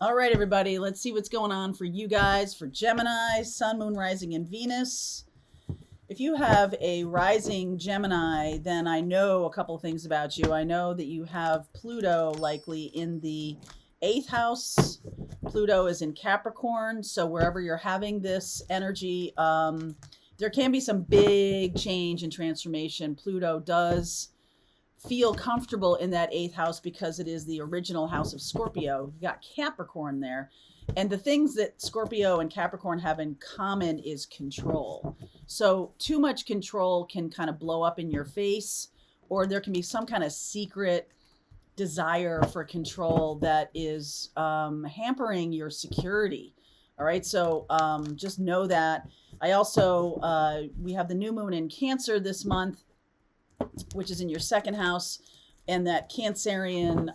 All right, everybody, let's see what's going on for you guys for Gemini, Sun, Moon, Rising, and Venus. If you have a rising Gemini, then I know a couple of things about you. I know that you have Pluto likely in the eighth house. Pluto is in Capricorn, so wherever you're having this energy, there can be some big change and transformation. Pluto does feel comfortable in that eighth house because it is the original house of Scorpio. You got Capricorn there. And the things that Scorpio and Capricorn have in common is control. So too much control can kind of blow up in your face, or there can be some kind of secret desire for control that is hampering your security. All right. So just know that. I also, we have the new moon in Cancer this month, which is in your second house, and that Cancerian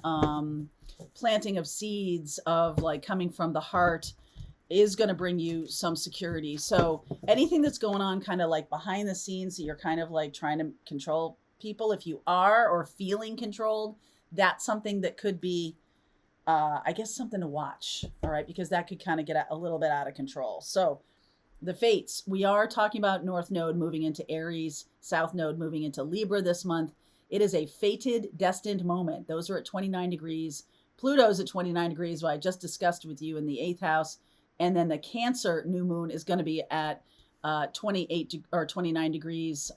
planting of seeds of like coming from the heart is going to bring you some security. So anything that's going on kind of like behind the scenes that you're kind of like trying to control people, if you are or feeling controlled, that's something that could be I guess something to watch. All right, because that could kind of get a little bit out of control. So the fates, we are talking about North Node moving into Aries, South Node moving into Libra this month. It is a fated, destined moment. Those are at 29 degrees. Pluto's at 29 degrees, what I just discussed with you in the eighth house. And then the Cancer new moon is going to be at 28 or 29 degrees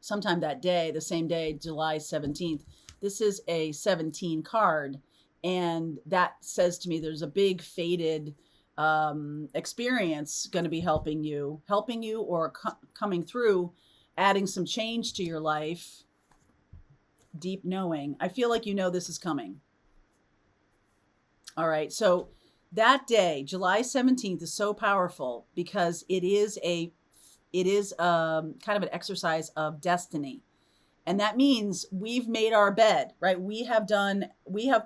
sometime that day, the same day, July 17th. This is a 17 card. And that says to me there's a big fated experience going to be helping you or coming through, adding some change to your life. Deep knowing. I feel like you know this is coming. All right. So that day, July 17th, is so powerful because it is kind of an exercise of destiny. And that means we've made our bed, right? We have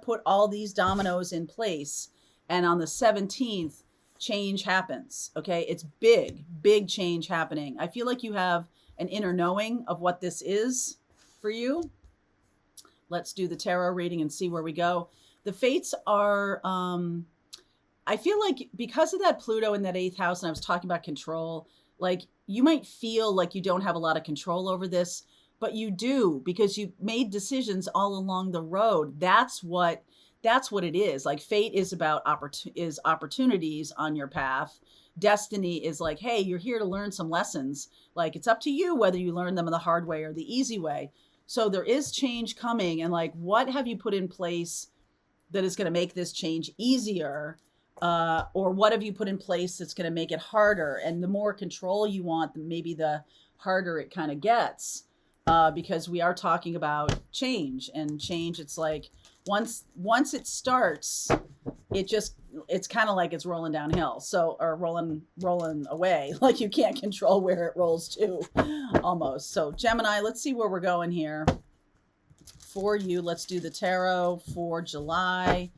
put all these dominoes in place. And on the 17th, change happens. Okay. It's big change happening. I feel like you have an inner knowing of what this is for you. Let's do the tarot reading and see where we go. The fates are, I feel like because of that Pluto in that eighth house, and I was talking about control, like you might feel like you don't have a lot of control over this, but you do because you made decisions all along the road. That's what it is. Like fate is about opportunities on your path. Destiny is like, hey, you're here to learn some lessons. Like it's up to you whether you learn them the hard way or the easy way. So there is change coming. And like, what have you put in place that is going to make this change easier? Or what have you put in place that's going to make it harder? And the more control you want, maybe the harder it kind of gets. Because we are talking about change, and change, it's like once it starts, it's kind of like it's rolling downhill. So, or rolling away, like you can't control where it rolls to almost. So Gemini, let's see where we're going here for you. Let's do the tarot for July.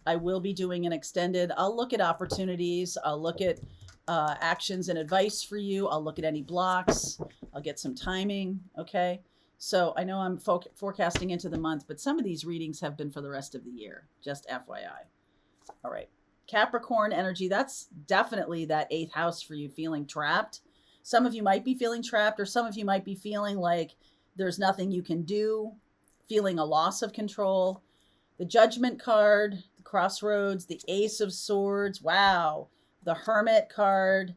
I will be doing an extended. I'll look at opportunities. I'll look at actions and advice for you. I'll look at any blocks. I'll get some timing. Okay. So I know I'm forecasting into the month, but some of these readings have been for the rest of the year. Just FYI. All right. Capricorn energy. That's definitely that eighth house for you, feeling trapped. Some of you might be feeling trapped, or some of you might be feeling like there's nothing you can do, feeling a loss of control. The Judgment card, the Crossroads, the Ace of Swords. Wow. The Hermit card,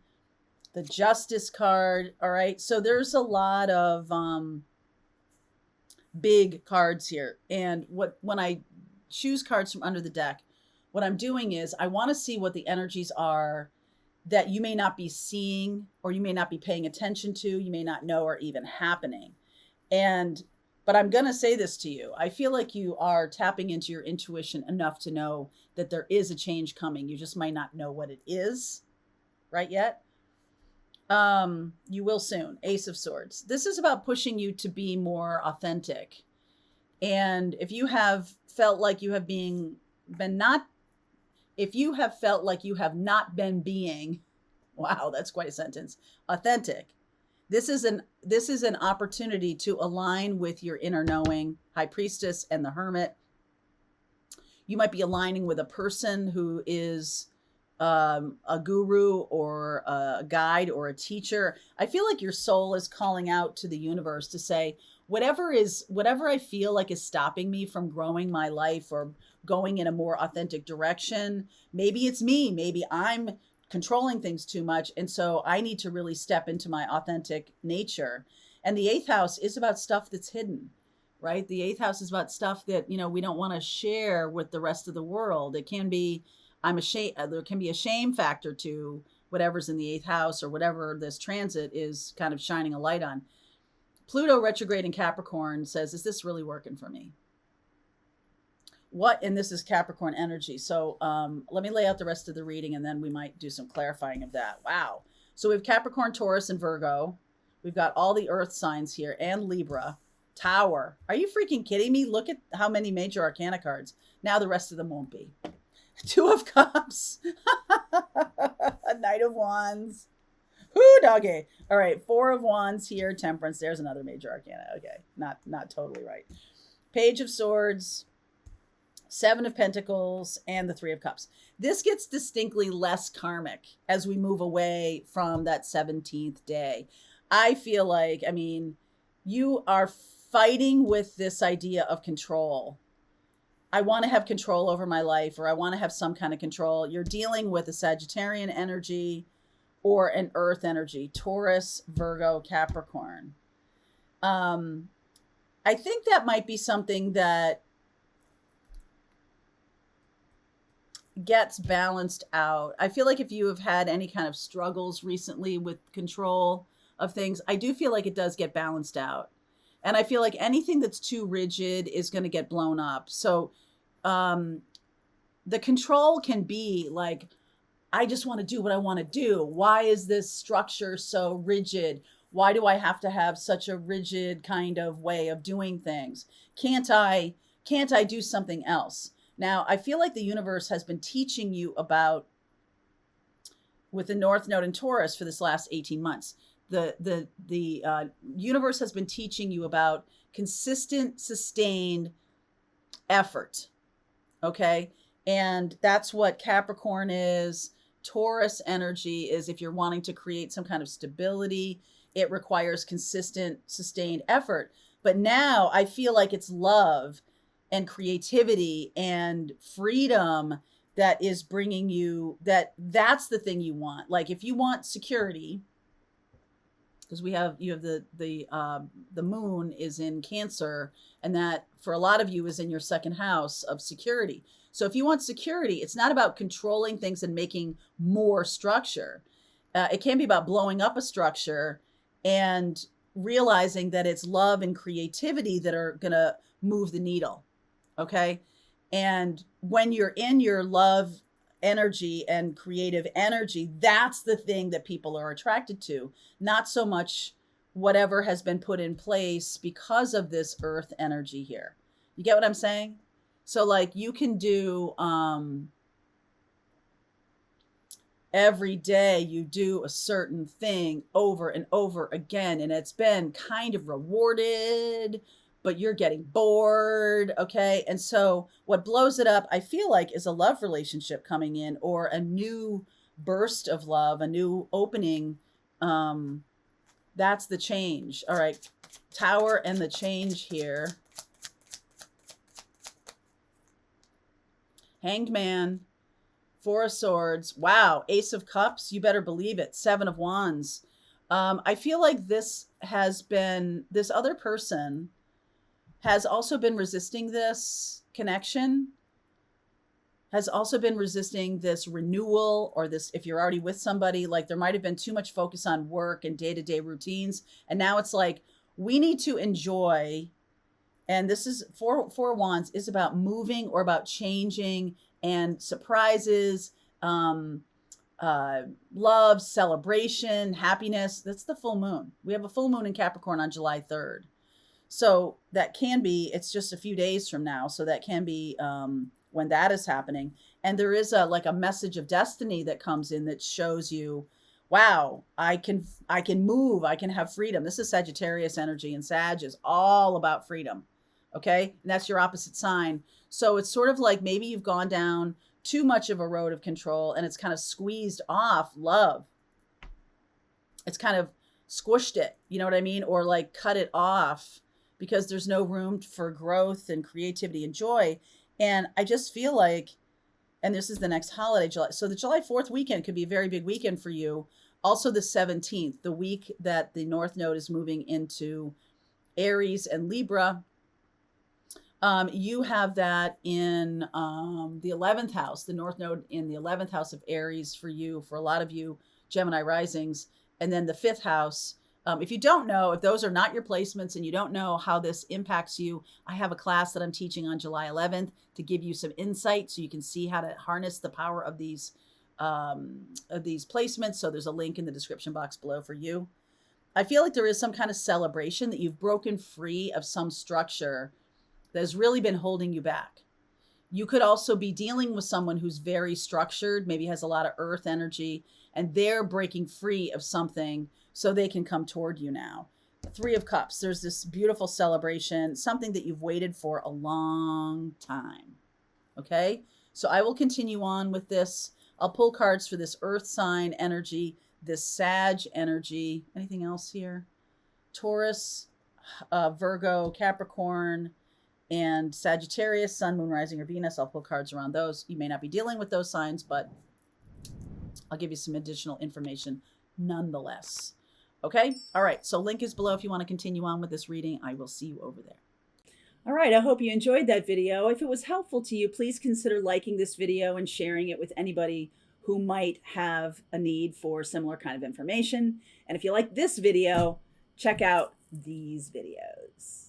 the Justice card. All right. So there's a lot of big cards here. And when I choose cards from under the deck, what I'm doing is I want to see what the energies are that you may not be seeing, or you may not be paying attention to, you may not know are even happening. But I'm going to say this to you. I feel like you are tapping into your intuition enough to know that there is a change coming. You just might not know what it is right yet. You will soon. Ace of Swords. This is about pushing you to be more authentic. And if you have felt like you have not been being, wow, that's quite a sentence, authentic. This is an opportunity to align with your inner knowing, High Priestess and the Hermit. You might be aligning with a person who is a guru or a guide or a teacher. I feel like your soul is calling out to the universe to say, whatever I feel like is stopping me from growing my life or going in a more authentic direction. Maybe it's me. Maybe I'm controlling things too much. And so I need to really step into my authentic nature. And the eighth house is about stuff that's hidden, right? The eighth house is about stuff that, we don't want to share with the rest of the world. It can be, there can be a shame factor to whatever's in the eighth house or whatever this transit is kind of shining a light on. Pluto retrograde in Capricorn says, is this really working for me? And this is Capricorn energy. So let me lay out the rest of the reading and then we might do some clarifying of that. Wow. So we have Capricorn, Taurus, and Virgo. We've got all the earth signs here and Libra. Tower. Are you freaking kidding me? Look at how many major arcana cards. Now the rest of them won't be. Two of Cups. A Knight of Wands. Whoo, doggy. All right. Four of Wands here. Temperance. There's another major arcana. Okay. Not totally right. Page of Swords. Seven of Pentacles and the Three of Cups. This gets distinctly less karmic as we move away from that 17th day. I feel like, you are fighting with this idea of control. I want to have control over my life, or I want to have some kind of control. You're dealing with a Sagittarian energy or an earth energy, Taurus, Virgo, Capricorn. I think that might be something that gets balanced out. I feel like if you have had any kind of struggles recently with control of things, I do feel like it does get balanced out. And I feel like anything that's too rigid is going to get blown up. So the control can be like, I just want to do what I want to do. Why is this structure so rigid? Why do I have to have such a rigid kind of way of doing things? Can't I do something else? Now, I feel like the universe has been teaching you about, with the North Node in Taurus for this last 18 months, the universe has been teaching you about consistent, sustained effort. Okay. And that's what Capricorn is. Taurus energy is, if you're wanting to create some kind of stability, it requires consistent, sustained effort. But now I feel like it's love and creativity and freedom that is bringing you that's the thing you want. Like if you want security, because you have the moon is in Cancer, and that for a lot of you is in your second house of security. So if you want security, it's not about controlling things and making more structure. It can be about blowing up a structure and realizing that it's love and creativity that are going to move the needle. Okay. And when you're in your love energy and creative energy, that's the thing that people are attracted to, not so much whatever has been put in place because of this earth energy here. You get what I'm saying? So like you can do, every day you do a certain thing over and over again, and it's been kind of rewarded, but you're getting bored. Okay. And so what blows it up, I feel like, is a love relationship coming in, or a new burst of love, a new opening. That's the change. All right. Tower and the change here. Hanged Man, Four of Swords. Wow. Ace of Cups. You better believe it. Seven of Wands. I feel like this other person has also been resisting this connection, has also been resisting this renewal, or this, if you're already with somebody, like there might've been too much focus on work and day-to-day routines. And now it's like, we need to enjoy. And this is Four of Wands is about moving or about changing and surprises, love, celebration, happiness. That's the full moon. We have a full moon in Capricorn on July 3rd. So that can be, it's just a few days from now. So that can be when that is happening. And there is a message of destiny that comes in that shows you, wow, I can move, I can have freedom. This is Sagittarius energy, and Sag is all about freedom. Okay. And that's your opposite sign. So it's sort of like maybe you've gone down too much of a road of control and it's kind of squeezed off love. It's kind of squished it, you know what I mean? Or like cut it off because there's no room for growth and creativity and joy. And I just feel like, and this is the next holiday, July. So the July 4th weekend could be a very big weekend for you. Also the 17th, the week that the North Node is moving into Aries and Libra. You have that in the 11th house, the North Node in the 11th house of Aries for you, for a lot of you, Gemini risings. And then the 5th house. If you don't know, if those are not your placements and you don't know how this impacts you, I have a class that I'm teaching on July 11th to give you some insight so you can see how to harness the power of these placements. So there's a link in the description box below for you. I feel like there is some kind of celebration that you've broken free of some structure that has really been holding you back. You could also be dealing with someone who's very structured, maybe has a lot of earth energy, and they're breaking free of something so they can come toward you now. 3 of Cups, there's this beautiful celebration, something that you've waited for a long time. Okay, so I will continue on with this. I'll pull cards for this earth sign energy, this Sag energy. Anything else here? Taurus, Virgo, Capricorn, and Sagittarius, Sun, Moon, Rising, or Venus. I'll pull cards around those. You may not be dealing with those signs, but I'll give you some additional information nonetheless. Okay? All right. So link is below if you want to continue on with this reading. I will see you over there. All right. I hope you enjoyed that video. If it was helpful to you, please consider liking this video and sharing it with anybody who might have a need for similar kind of information. And if you like this video, check out these videos.